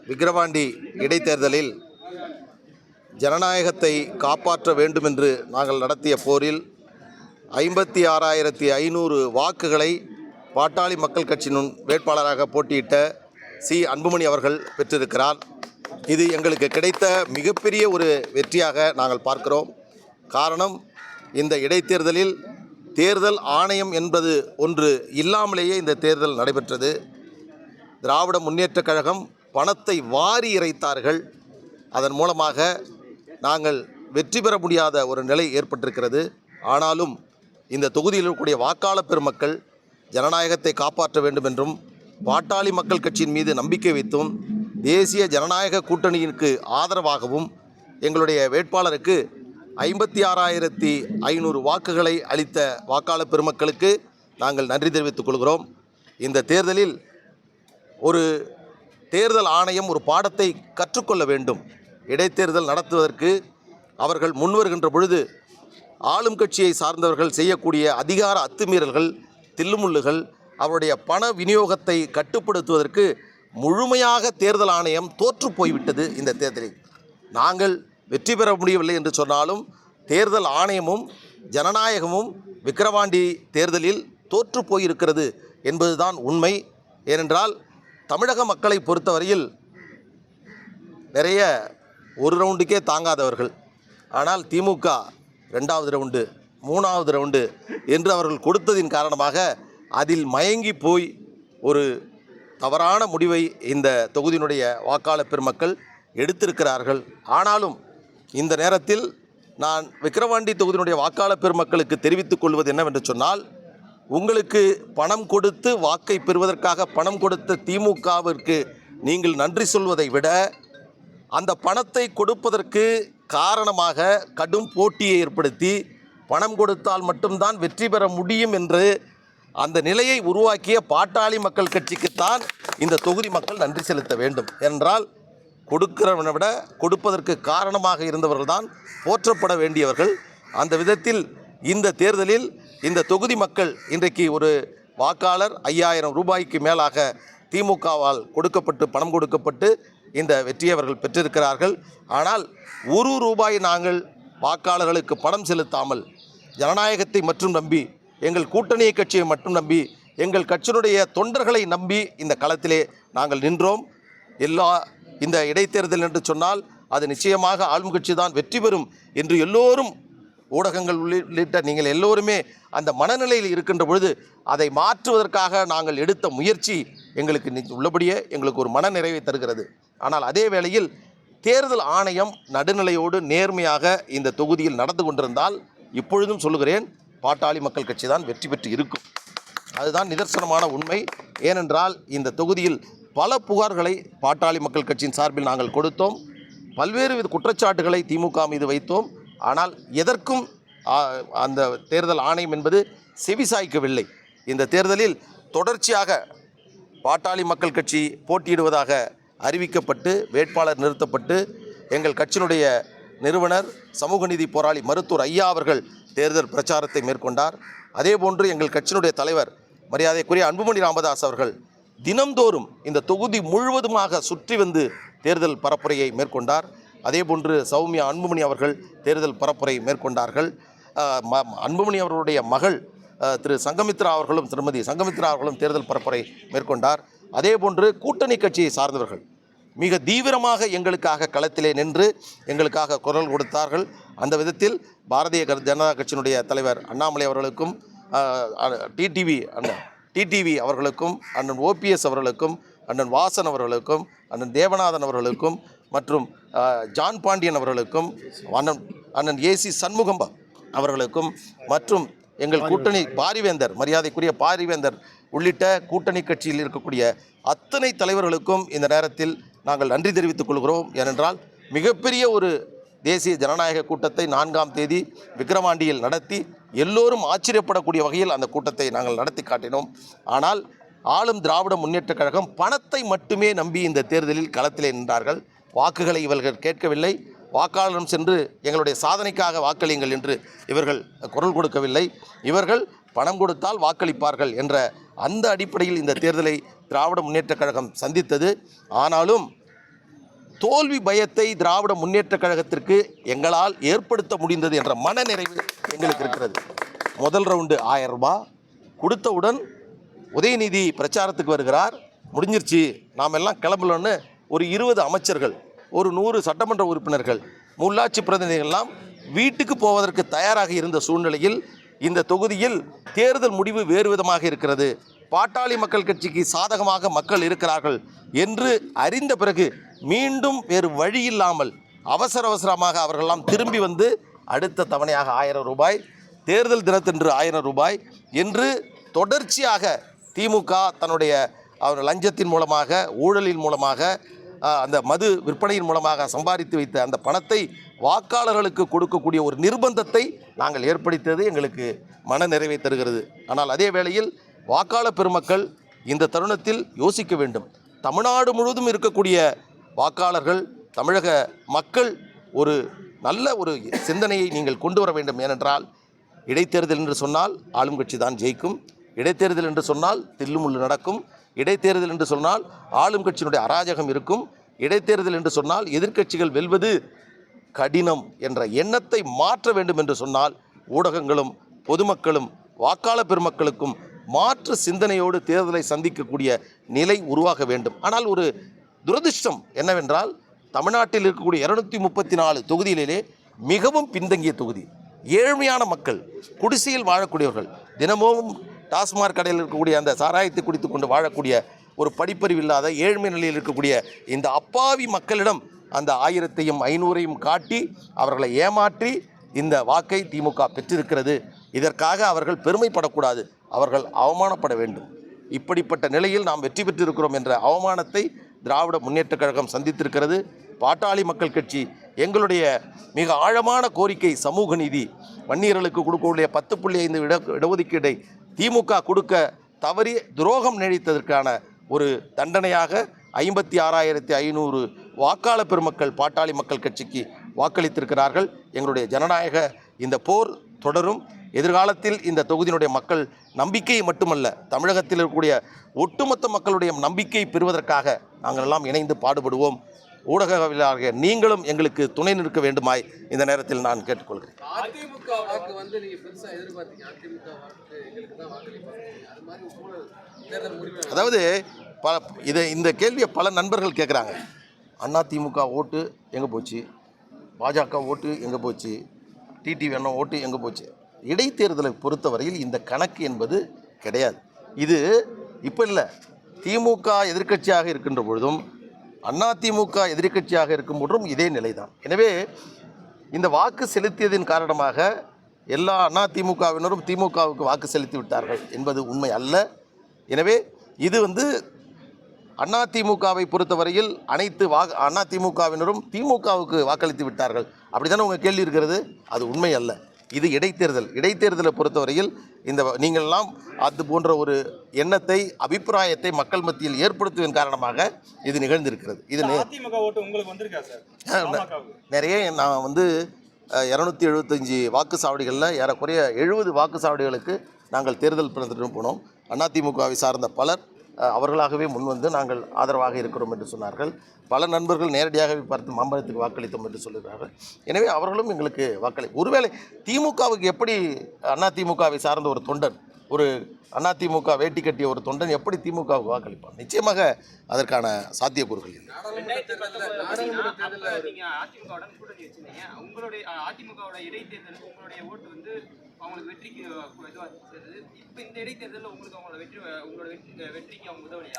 விக்கிரவாண்டி இடைத்தேர்தலில் ஜனநாயகத்தை காப்பாற்ற வேண்டும் என்று நாங்கள் நடத்திய போரில் 56,500 வாக்குகளை பாட்டாளி மக்கள் கட்சியின் வேட்பாளராக போட்டியிட்ட அன்புமணி அவர்கள் பெற்றிருக்கிறார். இது எங்களுக்கு கிடைத்த மிகப்பெரிய ஒரு வெற்றியாக நாங்கள் பார்க்கிறோம். காரணம், இந்த இடைத்தேர்தலில் தேர்தல் ஆணையம் என்பது ஒன்று இல்லாமலேயே இந்த தேர்தல் நடைபெற்றது. திராவிட முன்னேற்றக் கழகம் பணத்தை வாரி இறைத்தார்கள். அதன் மூலமாக நாங்கள் வெற்றி பெற முடியாத ஒரு நிலை ஏற்பட்டிருக்கிறது. ஆனாலும் இந்த தொகுதியில் இருக்கக்கூடிய வாக்காளர் பெருமக்கள் ஜனநாயகத்தை காப்பாற்ற வேண்டும் என்றும் பாட்டாளி மக்கள் கட்சியின் மீது நம்பிக்கை வைத்தும் தேசிய ஜனநாயக கூட்டணியிற்கு ஆதரவாகவும் எங்களுடைய வேட்பாளருக்கு 56,500 வாக்குகளை அளித்த வாக்காளர் பெருமக்களுக்கு நாங்கள் நன்றி தெரிவித்துக் கொள்கிறோம். இந்த தேர்தலில் ஒரு தேர்தல் ஆணையம் ஒரு பாடத்தை கற்றுக்கொள்ள வேண்டும். இடைத்தேர்தல் நடத்துவதற்கு அவர்கள் முன்வருகின்ற பொழுது ஆளும் கட்சியை சார்ந்தவர்கள் செய்யக்கூடிய அதிகார அத்துமீறல்கள், தில்லுமுள்ளுகள், அவருடைய பண விநியோகத்தை கட்டுப்படுத்துவதற்கு முழுமையாக தேர்தல் ஆணையம் தோற்று போய்விட்டது. இந்த தேர்தலில் நாங்கள் வெற்றி பெற முடியவில்லை என்று சொன்னாலும் தேர்தல் ஆணையமும் ஜனநாயகமும் விக்கிரவாண்டி தேர்தலில் தோற்று போயிருக்கிறது என்பதுதான் உண்மை. ஏனென்றால் தமிழக மக்களை பொறுத்தவரையில் நிறைய ஒரு ரவுண்டுக்கே தாங்காதவர்கள். ஆனால் திமுக 2வது ரவுண்டு 3வது ரவுண்டு என்று அவர்கள் கொடுத்ததின் காரணமாக அதில் மயங்கி போய் ஒரு தவறான முடிவை இந்த தொகுதியினுடைய வாக்காளர் பெருமக்கள் எடுத்திருக்கிறார்கள். ஆனாலும் இந்த நேரத்தில் நான் விக்கிரவாண்டி தொகுதியினுடைய வாக்காளர் பெருமக்களுக்கு தெரிவித்துக் கொள்வது என்னவென்று சொன்னால், உங்களுக்கு பணம் கொடுத்து வாக்கை பெறுவதற்காக பணம் கொடுத்த திமுகவிற்கு நீங்கள் நன்றி சொல்வதை விட அந்த பணத்தை கொடுப்பதற்கு காரணமாக கடும் போட்டியை ஏற்படுத்தி பணம் கொடுத்தால் மட்டும்தான் வெற்றி பெற முடியும் என்று அந்த நிலையை உருவாக்கிய பாட்டாளி மக்கள் கட்சிக்குத்தான் இந்த தொகுதி மக்கள் நன்றி செலுத்த வேண்டும். என்றால் கொடுக்கிறவனை விட கொடுப்பதற்கு காரணமாக இருந்தவர்கள் தான் போற்றப்பட வேண்டியவர்கள். அந்த விதத்தில் இந்த தேர்தலில் இந்த தொகுதி மக்கள் இன்றைக்கு ஒரு வாக்காளர் 5,000 ரூபாய்க்கு மேலாக திமுகவால் பணம் கொடுக்கப்பட்டு இந்த வெற்றியை அவர்கள் பெற்றிருக்கிறார்கள். ஆனால் ரூபாய் நாங்கள் வாக்காளர்களுக்கு பணம் செலுத்தாமல் ஜனநாயகத்தை மட்டும் நம்பி, எங்கள் கூட்டணி கட்சியை மட்டும் நம்பி, எங்கள் கட்சியினுடைய தொண்டர்களை நம்பி இந்த களத்திலே நாங்கள் நின்றோம். இந்த இடைத்தேர்தல் என்று சொன்னால் அது நிச்சயமாக ஆளும் கட்சி தான் வெற்றி பெறும் என்று எல்லோரும், ஊடகங்கள் உள்ளிட்ட நீங்கள் எல்லோருமே அந்த மனநிலையில் இருக்கின்ற பொழுது அதை மாற்றுவதற்காக நாங்கள் எடுத்த முயற்சி எங்களுக்கு உள்ளபடியே எங்களுக்கு ஒரு மனநிறைவை தருகிறது. ஆனால் அதே வேளையில் தேர்தல் ஆணையம் நடுநிலையோடு நேர்மையாக இந்த தொகுதியில் நடந்து கொண்டிருந்தால் இப்பொழுதும் சொல்லுகிறேன், பாட்டாளி மக்கள் கட்சி தான் வெற்றி பெற்று இருக்கும். அதுதான் நிதர்சனமான உண்மை. ஏனென்றால் இந்த தொகுதியில் பல புகார்களை பாட்டாளி மக்கள் கட்சியின் சார்பில் நாங்கள் கொடுத்தோம். பல்வேறு வித குற்றச்சாட்டுகளை திமுக மீது வைத்தோம். ஆனால் எதற்கும் அந்த தேர்தல் ஆணையம் என்பது செவிசாய்க்கவில்லை. இந்த தேர்தலில் தொடர்ச்சியாக பாட்டாளி மக்கள் கட்சி போட்டியிடுவதாக அறிவிக்கப்பட்டு வேட்பாளர் நிறுத்தப்பட்டு எங்கள் கட்சியினுடைய நிறுவனர் சமூக நீதி போராளி மருத்துவர் ஐயா அவர்கள் தேர்தல் பிரச்சாரத்தை மேற்கொண்டார். அதேபோன்று எங்கள் கட்சியினுடைய தலைவர் மரியாதைக்குரிய அன்புமணி ராமதாஸ் அவர்கள் தினந்தோறும் இந்த தொகுதி முழுவதுமாக சுற்றி வந்து தேர்தல் பரப்புரையை மேற்கொண்டார். அதேபோன்று சௌமியா அன்புமணி அவர்கள் தேர்தல் பரப்புரை மேற்கொண்டார்கள். அன்புமணி அவர்களுடைய மகள் திருமதி சங்கமித்ரா அவர்களும் தேர்தல் பரப்புரை மேற்கொண்டார். அதேபோன்று கூட்டணி கட்சியை சார்ந்தவர்கள் மிக தீவிரமாக எங்களுக்காக களத்திலே நின்று எங்களுக்காக குரல் கொடுத்தார்கள். அந்த விதத்தில் பாரதிய ஜனதா கட்சியினுடைய தலைவர் அண்ணாமலை அவர்களுக்கும் டிடிவி அவர்களுக்கும் அண்ணன் OPS அவர்களுக்கும் அண்ணன் வாசன் அவர்களுக்கும் அண்ணன் தேவநாதன் அவர்களுக்கும் மற்றும் ஜான் பாண்டியன் அவர்களுக்கும் அண்ணன் AC சண்முகம் அவர்களுக்கும் மற்றும் எங்கள் கூட்டணி பாரிவேந்தர் மரியாதைக்குரிய பாரிவேந்தர் உள்ளிட்ட கூட்டணி கட்சியில் இருக்கக்கூடிய அத்தனை தலைவர்களுக்கும் இந்த நேரத்தில் நாங்கள் நன்றி தெரிவித்துக் கொள்கிறோம். ஏனென்றால் மிகப்பெரிய ஒரு தேசிய ஜனநாயக கூட்டத்தை 4ஆம் தேதி விக்கிரவாண்டியில் நடத்தி எல்லோரும் ஆச்சரியப்படக்கூடிய வகையில் அந்த கூட்டத்தை நாங்கள் நடத்தி காட்டினோம். ஆனால் ஆளும் திராவிட முன்னேற்றக் கழகம் பணத்தை மட்டுமே நம்பி இந்த தேர்தலில் களத்திலே நின்றார்கள். வாக்குகளை இவர்கள் கேட்கவில்லை. வாக்காளரும் சென்று எங்களுடைய சாதனைக்காக வாக்களியுங்கள் என்று இவர்கள் குரல் கொடுக்கவில்லை. இவர்கள் பணம் கொடுத்தால் வாக்களிப்பார்கள் என்ற அந்த அடிப்படையில் இந்த தேர்தலை திராவிட முன்னேற்றக் கழகம் சந்தித்தது. ஆனாலும் தோல்வி பயத்தை திராவிட முன்னேற்றக் கழகத்திற்கு எங்களால் ஏற்படுத்த முடிந்தது என்ற மனநிறைவு எங்களுக்கு இருக்கிறது. முதல் ரவுண்டு 1000 ரூபாய் கொடுத்தவுடன் உதயநிதி பிரச்சாரத்துக்கு வருகிறார், முடிஞ்சிருச்சு நாம் எல்லாம் கிளம்பலன்னு ஒரு 20 அமைச்சர்கள், ஒரு 100 சட்டமன்ற உறுப்பினர்கள், உள்ளாட்சி பிரதிநிதிகள்லாம் வீட்டுக்கு போவதற்கு தயாராக இருந்த சூழ்நிலையில் இந்த தொகுதியில் தேர்தல் முடிவு வேறு விதமாக இருக்கிறது, பாட்டாளி மக்கள் கட்சிக்கு சாதகமாக மக்கள் இருக்கிறார்கள் என்று அறிந்த பிறகு மீண்டும் வேறு வழி இல்லாமல் அவசரமாக அவர்களெல்லாம் திரும்பி வந்து அடுத்த தவணையாக 1000 ரூபாய், தேர்தல் தினத்தன்று 1000 ரூபாய் என்று தொடர்ச்சியாக திமுக தன்னுடைய லஞ்சத்தின் மூலமாக, ஊழலின் மூலமாக, அந்த மது விற்பனையின் மூலமாக சம்பாதித்து வைத்த அந்த பணத்தை வாக்காளர்களுக்கு கொடுக்கக்கூடிய ஒரு நிர்பந்தத்தை நாங்கள் ஏற்படுத்தியது எங்களுக்கு மன நிறைவை தருகிறது. ஆனால் அதே வேளையில் வாக்காளர் பெருமக்கள் இந்த தருணத்தில் யோசிக்க வேண்டும். தமிழ்நாடு முழுவதும் இருக்கக்கூடிய வாக்காளர்கள், தமிழக மக்கள் ஒரு நல்ல ஒரு சிந்தனையை நீங்கள் கொண்டு வர வேண்டும். ஏனென்றால் இடைத்தேர்தல் என்று சொன்னால் ஆளும் கட்சி தான் ஜெயிக்கும், இடைத்தேர்தல் என்று சொன்னால் தில்லுமுள்ளு நடக்கும், இடைத்தேர்தல் என்று சொன்னால் ஆளும் கட்சியினுடைய அராஜகம் இருக்கும், இடைத்தேர்தல் என்று சொன்னால் எதிர்க்கட்சிகள் வெல்வது கடினம் என்ற எண்ணத்தை மாற்ற வேண்டும் என்று சொன்னால் ஊடகங்களும் பொதுமக்களும் வாக்காளர் பெருமக்களுக்கும் மாற்று சிந்தனையோடு தேர்தலை சந்திக்கக்கூடிய நிலை உருவாக வேண்டும். ஆனால் ஒரு துரதிர்ஷ்டம் என்னவென்றால் தமிழ்நாட்டில் இருக்கக்கூடிய 234 தொகுதிகளிலே மிகவும் பின்தங்கிய தொகுதி, ஏழ்மையான மக்கள், குடிசையில் வாழக்கூடியவர்கள், தினமும் டாஸ்மாக் கடையில் இருக்கக்கூடிய அந்த சாராயத்தை குடித்து கொண்டு வாழக்கூடிய ஒரு படிப்பறிவு இல்லாத ஏழ்மை நிலையில் இருக்கக்கூடிய இந்த அப்பாவி மக்களிடம் அந்த 1000ஐயும் 500ஐயும் காட்டி அவர்களை ஏமாற்றி இந்த வாக்கை திமுக பெற்றிருக்கிறது. இதற்காக அவர்கள் பெருமைப்படக்கூடாது, அவர்கள் அவமானப்பட வேண்டும். இப்படிப்பட்ட நிலையில் நாம் வெற்றி பெற்றிருக்கிறோம் என்ற அவமானத்தை திராவிட முன்னேற்றக் கழகம் சந்தித்திருக்கிறது. பாட்டாளி மக்கள் கட்சி எங்களுடைய மிக ஆழமான கோரிக்கை சமூக நீதி, வன்னியர்களுக்கு கொடுக்கக்கூடிய 10.5 இடஒதுக்கீடை திமுக கொடுக்க தவறி துரோகம் நினைத்ததற்கான ஒரு தண்டனையாக 56,500 வாக்காளர் பெருமக்கள் பாட்டாளி மக்கள் கட்சிக்கு வாக்களித்திருக்கிறார்கள். எங்களுடைய ஜனநாயக இந்த போர் தொடரும். எதிர்காலத்தில் இந்த தொகுதியினுடைய மக்கள் நம்பிக்கையை மட்டுமல்ல, தமிழகத்தில் இருக்கக்கூடிய ஒட்டுமொத்த மக்களுடைய நம்பிக்கை பெறுவதற்காக நாங்கள் எல்லாம் இணைந்து பாடுபடுவோம். ஊடகவியலாளர்கள் நீங்களும் எங்களுக்கு துணை நிற்க வேண்டுமாய் இந்த நேரத்தில் நான் கேட்டுக்கொள்கிறேன். அதிமுக வாக்கு வந்து நீங்க பெருசா எதிர்பார்த்தீங்க, அதிமுக வாக்கு எங்களுக்கு தான் வாக்களிப்பாங்க, அது மாதிரி தேர்தல் முடிவு. அதாவது இந்த கேள்வியை பல நண்பர்கள் கேட்குறாங்க. அதிமுக ஓட்டு எங்கே போச்சு, பாஜக ஓட்டு எங்கே போச்சு, டிடிவி அண்ணா ஓட்டு எங்கே போச்சு. இடைத்தேர்தலை பொறுத்தவரையில் இந்த கணக்கு என்பது கிடையாது. இது இப்போ இல்லை, திமுக எதிர்க்கட்சியாக இருக்கின்ற பொழுதும் அதிமுக எதிர்க்கட்சியாக இருக்கும் போதும் இதே நிலைதான். எனவே இந்த வாக்கு செலுத்தியதின் காரணமாக எல்லா அதிமுகவினரும் திமுகவுக்கு வாக்கு செலுத்தி விட்டார்கள் என்பது உண்மை அல்ல. எனவே இது அதிமுகவை பொறுத்தவரையில் அனைத்து அதிமுகவினரும் திமுகவுக்கு வாக்களித்து விட்டார்கள், அப்படி தானே உங்கள் கேள்வி இருக்கிறது. அது உண்மை அல்ல. இது இடைத்தேர்தலை பொறுத்தவரையில் நீங்களெல்லாம் அது போன்ற ஒரு எண்ணத்தை, அபிப்பிராயத்தை மக்கள் மத்தியில் ஏற்படுத்துவதன் காரணமாக இது நிகழ்ந்திருக்கிறது. இது நிறைய நான் 275 வாக்குச்சாவடிகளில் ஏறக்குறைய 70 வாக்குச்சாவடிகளுக்கு நாங்கள் தேர்தல் பிரதிநிதித்துவம் போனோம். அதிமுகவை சார்ந்த பலர் அவர்களாகவே முன்வந்து நாங்கள் ஆதரவாக இருக்கிறோம் என்று சொன்னார்கள். பல நண்பர்கள் நேரடியாகவே பார்த்து மாம்பழத்துக்கு வாக்களித்தோம் என்று சொல்லுகிறார்கள். எனவே அவர்களும் எங்களுக்கு ஒருவேளை திமுகவுக்கு எப்படி அதிமுகவை சார்ந்த ஒரு தொண்டன், ஒரு அதிமுக வேட்டி கட்டிய ஒரு தொண்டன் எப்படி திமுகவுக்கு வாக்களிப்பான்? நிச்சயமாக அதற்கான சாத்தியக்கூறுகள் இல்லை.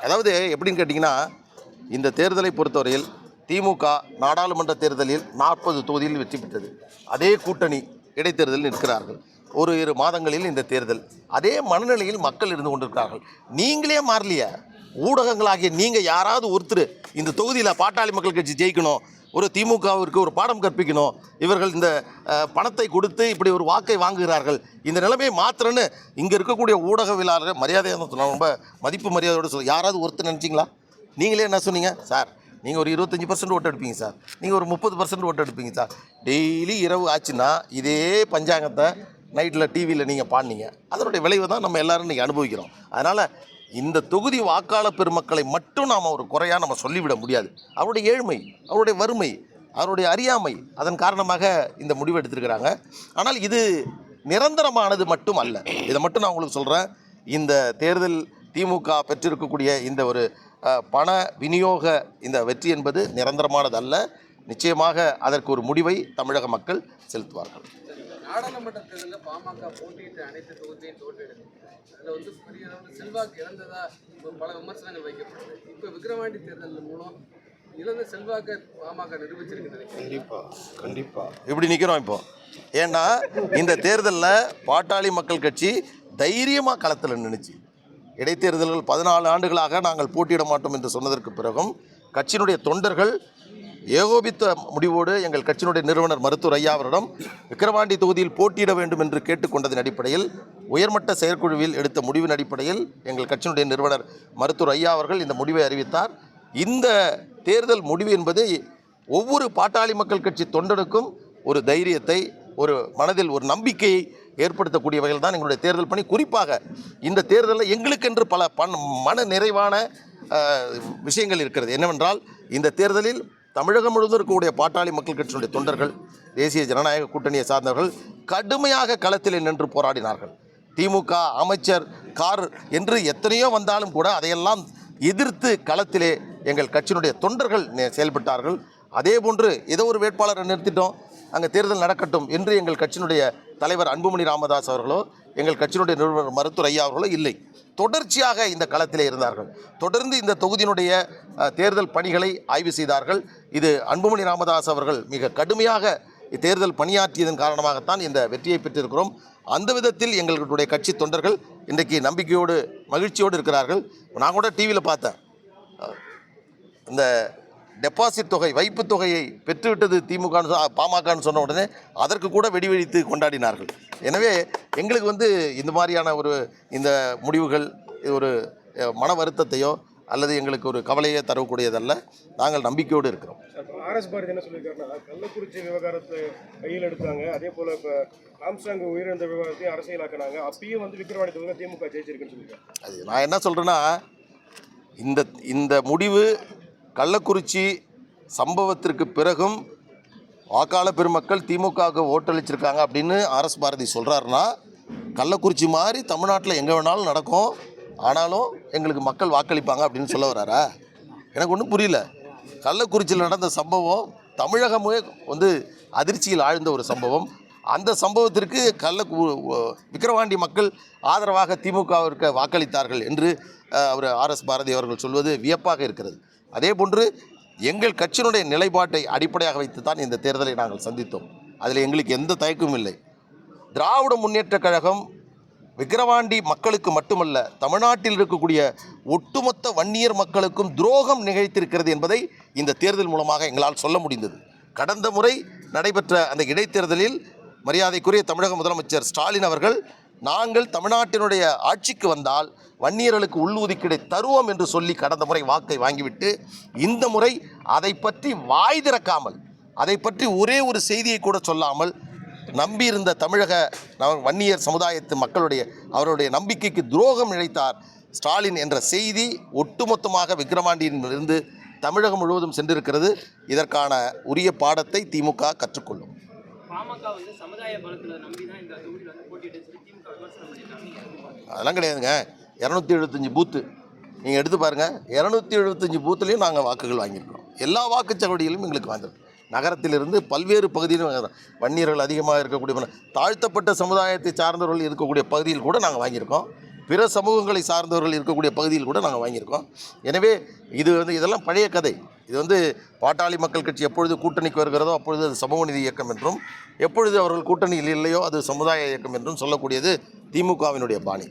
அதாவது எப்படின்னு கேட்டிங்கன்னா, இந்த தேர்தலை பொறுத்தவரையில் திமுக நாடாளுமன்ற தேர்தலில் 40 தொகுதியில் வெற்றி பெற்றது. அதே கூட்டணி இடைத்தேர்தலில் நிற்கிறார்கள். ஒரு 2 மாதங்களில் இந்த தேர்தல். அதே மனநிலையில் மக்கள் இருந்து கொண்டிருக்கிறார்கள். நீங்களே மாறலையா? ஊடகங்களாகிய நீங்கள் யாராவது ஒருத்தர் இந்த தொகுதியில் பாட்டாளி மக்கள் கட்சி ஜெயிக்கணும், ஒரு திமுகவிற்கு ஒரு பாடம் கற்பிக்கணும், இவர்கள் இந்த பணத்தை கொடுத்து இப்படி ஒரு வாக்கை வாங்குகிறார்கள், இந்த நிலைமையை மாத்திரன்னு இங்கே இருக்கக்கூடிய ஊடகவியலாளர்கள் மரியாதையாக ரொம்ப மதிப்பு மரியாதையோடு யாராவது ஒருத்தர் நினச்சிங்களா? நீங்களே என்ன சொன்னீங்க? சார் நீங்கள் ஒரு 25% ஓட்டு எடுப்பீங்க சார், நீங்கள் ஒரு 30% ஓட்டு எடுப்பீங்க சார். டெய்லி இரவு ஆச்சுன்னா இதே பஞ்சாங்கத்தை நைட்டில் டிவியில் நீங்கள் பாடினீங்க. அதனுடைய விளைவு தான் நம்ம எல்லோரும் இன்றைக்கி அனுபவிக்கிறோம். அதனால் இந்த தொகுதி வாக்காளர் பெருமக்களை மட்டும் நாம் ஒரு குறையாக நம்ம சொல்லிவிட முடியாது. அவருடைய ஏழ்மை, அவருடைய வறுமை, அவருடைய அறியாமை, அதன் காரணமாக இந்த முடிவு எடுத்திருக்கிறாங்க. ஆனால் இது நிரந்தரமானது மட்டும் அல்ல. இதை மட்டும் நான் உங்களுக்கு சொல்கிறேன். இந்த தேர்தல் திமுக பெற்றிருக்கக்கூடிய இந்த ஒரு பண விநியோக இந்த வெற்றி என்பது நிரந்தரமானதல்ல. நிச்சயமாக அதற்கு ஒரு முடிவை தமிழக மக்கள் செலுத்துவார்கள். நாடாளுமன்ற தேர்தலில் பாமக போட்டியிட்ட அனைத்து தொகுதியையும் தோற்றெடுக்கும். அதில் வந்து பெரிய அளவில் செல்வாக்கு இழந்ததா பல விமர்சனங்கள் வைக்கப்படுது. இப்போ விக்கிரவாண்டி தேர்தல் மூலம் இழந்த செல்வாக்கை பாமக நிரூபிச்சிருக்கு. கண்டிப்பாக இப்படி நிற்கிறோம் இப்போ. ஏன்னா இந்த தேர்தலில் பாட்டாளி மக்கள் கட்சி தைரியமாக களத்தில் நின்றுச்சு. இடைத்தேர்தல்கள் 14 ஆண்டுகளாக நாங்கள் போட்டியிட மாட்டோம் என்று சொன்னதற்கு பிறகும் கட்சியினுடைய தொண்டர்கள் ஏகோபித்த முடிவோடு எங்கள் கட்சியினுடைய நிறுவனர் மருத்துவர் ஐயா அவரிடம் விக்கிரவாண்டி தொகுதியில் போட்டியிட வேண்டும் என்று கேட்டுக்கொண்டதன் அடிப்படையில் உயர்மட்ட செயற்குழுவில் எடுத்த முடிவின் அடிப்படையில் எங்கள் கட்சியினுடைய நிறுவனர் மருத்துவர் ஐயா அவர்கள் இந்த முடிவை அறிவித்தார். இந்த தேர்தல் முடிவு என்பது ஒவ்வொரு பாட்டாளி மக்கள் கட்சி தொண்டனுக்கும் ஒரு தைரியத்தை, ஒரு மனதில் ஒரு நம்பிக்கையை ஏற்படுத்தக்கூடிய வகையில் தான் எங்களுடைய தேர்தல் பணி. குறிப்பாக இந்த தேர்தலில் எங்களுக்கென்று பல மன நிறைவான விஷயங்கள் இருக்கிறது. என்னவென்றால் இந்த தேர்தலில் தமிழகம் முழுவதும் இருக்கக்கூடிய பாட்டாளி மக்கள் கட்சியினுடைய தொண்டர்கள், தேசிய ஜனநாயக கூட்டணியை சார்ந்தவர்கள் கடுமையாக களத்தில் நின்று போராடினார்கள். திமுக அமைச்சர் கார் என்று எத்தனையோ வந்தாலும் கூட அதையெல்லாம் எதிர்த்து களத்திலே எங்கள் கட்சியினுடைய தொண்டர்கள் செயல்பட்டார்கள். அதே போன்று ஏதோ ஒரு வேட்பாளரை நிறுத்திட்டோம், அங்கே தேர்தல் நடக்கட்டும் என்று எங்கள் கட்சியினுடைய தலைவர் அன்புமணி ராமதாஸ் அவர்களோ எங்கள் கட்சியினுடைய நிறுவனர் மருத்துவர் ஐயா அவர்களோ இல்லை, தொடர்ச்சியாக இந்த களத்திலே இருந்தார்கள். தொடர்ந்து இந்த தொகுதியினுடைய தேர்தல் பணிகளை ஆய்வு செய்தார்கள். இது அன்புமணி ராமதாஸ் அவர்கள் மிக கடுமையாக தேர்தல் பணியாற்றியதன் காரணமாகத்தான் இந்த வெற்றியை பெற்றிருக்கிறோம். அந்த விதத்தில் எங்களுடைய கட்சி தொண்டர்கள் இன்றைக்கு நம்பிக்கையோடு மகிழ்ச்சியோடு இருக்கிறார்கள். நான் கூட டிவியில் பார்த்தேன், இந்த டெபாசிட் தொகை, வைப்பு தொகையை பெற்றுவிட்டது திமுக பாமகன்னு சொன்ன உடனே அதற்கு கூட வெடிவெடித்து கொண்டாடினார்கள். எனவே எங்களுக்கு இந்த மாதிரியான இந்த முடிவுகள் ஒரு மன வருத்தத்தையோ அல்லது எங்களுக்கு ஒரு கவலையை தரக்கூடியதல்ல. நாங்கள் நம்பிக்கையோடு இருக்கிறோம். ஆர்எஸ் பாரதி என்ன சொல்லியிருக்காருன்னா, கள்ளக்குறிச்சி விவகாரத்தை கையில் எடுத்தாங்க, அதே போல் இப்போ ஆம்ஸ்ட்ராங் உயிரிழந்த விவகாரத்தையும் அரசியலாக்கினாங்க, அப்பயும் விக்கிரவாண்டி தொகுதியில் திமுக ஜெயிச்சிருக்குன்னு சொல்லியிருக்காரு. அது நான் என்ன சொல்கிறேன்னா, இந்த முடிவு கள்ளக்குறிச்சி சம்பவத்திற்கு பிறகும் வாக்காளர் பெருமக்கள் திமுகவுக்கு ஓட்டளிச்சிருக்காங்க அப்படின்னு ஆர்எஸ் பாரதி சொல்கிறாருன்னா, கள்ளக்குறிச்சி மாதிரி தமிழ்நாட்டில் எங்கே வேணாலும் நடக்கும், ஆனாலும் எங்களுக்கு மக்கள் வாக்களிப்பாங்க அப்படின்னு சொல்ல வர்றாரா? எனக்கு ஒன்றும் புரியல. கள்ளக்குறிச்சியில் நடந்த சம்பவம் தமிழகமே அதிர்ச்சியில் ஆழ்ந்த ஒரு சம்பவம். அந்த சம்பவத்திற்கு விக்கிரவாண்டி மக்கள் ஆதரவாக திமுகவிற்கு வாக்களித்தார்கள் என்று அவர் ஆர்எஸ் பாரதி அவர்கள் சொல்வது வியப்பாக இருக்கிறது. அதே போன்று எங்கள் கட்சியினுடைய நிலைப்பாட்டை அடிப்படையாக வைத்து தான் இந்த தேர்தலை நாங்கள் சந்தித்தோம். அதில் எங்களுக்கு எந்த தயக்கமும் இல்லை. திராவிட முன்னேற்றக் கழகம் விக்கிரவாண்டி மக்களுக்கு மட்டுமல்ல, தமிழ்நாட்டில் இருக்கக்கூடிய ஒட்டுமொத்த வன்னியர் மக்களுக்கும் துரோகம் நிகழ்த்திருக்கிறது என்பதை இந்த தேர்தல் மூலமாக எங்களால் சொல்ல முடிந்தது. கடந்த முறை நடைபெற்ற அந்த இடைத்தேர்தலில் மரியாதைக்குரிய தமிழக முதலமைச்சர் ஸ்டாலின் அவர்கள், நாங்கள் தமிழ்நாட்டினுடைய ஆட்சிக்கு வந்தால் வன்னியர்களுக்கு உள்ளுதுக்கீடை தருவோம் என்று சொல்லி கடந்த முறை வாக்கை வாங்கிவிட்டு, இந்த முறை அதை பற்றி வாய் திறக்காமல், அதை பற்றி ஒரே ஒரு செய்தியை கூட சொல்லாமல் நம்பியிருந்த தமிழக வன்னியர் சமுதாயத்து மக்களுடைய அவருடைய நம்பிக்கைக்கு துரோகம் இழைத்தார் ஸ்டாலின் என்ற செய்தி ஒட்டுமொத்தமாக விக்கிரவாண்டியிலிருந்து தமிழகம் முழுவதும் சென்றிருக்கிறது. இதற்கான உரிய பாடத்தை திமுக கற்றுக்கொள்ளும். அதெல்லாம் கிடையாதுங்க. 275 பூத்து நீங்கள் எடுத்து பாருங்கள். 275 பூத்துலேயும் நாங்கள் வாக்குகள் வாங்கியிருக்கிறோம். எல்லா வாக்குச்சாவடிகளிலும் எங்களுக்கு வாங்கியிருக்கோம். நகரத்திலிருந்து பல்வேறு பகுதியிலும் வன்னியர்கள் அதிகமாக இருக்கக்கூடிய தாழ்த்தப்பட்ட சமுதாயத்தை சார்ந்தவர்கள் இருக்கக்கூடிய பகுதியில் கூட நாங்கள் வாங்கியிருக்கோம். பிற சமூகங்களை சார்ந்தவர்கள் இருக்கக்கூடிய பகுதியில் கூட நாங்கள் வாங்கியிருக்கோம். எனவே இதெல்லாம் பழைய கதை. இது பாட்டாளி மக்கள் கட்சி எப்பொழுது கூட்டணிக்கு வருகிறதோ அப்பொழுது அது சமூக நீதி இயக்கம் என்றும், எப்பொழுது அவர்கள் கூட்டணியில் இல்லையோ அது சமுதாய இயக்கம் என்றும் சொல்லக்கூடியது திமுகவினுடைய பாணி.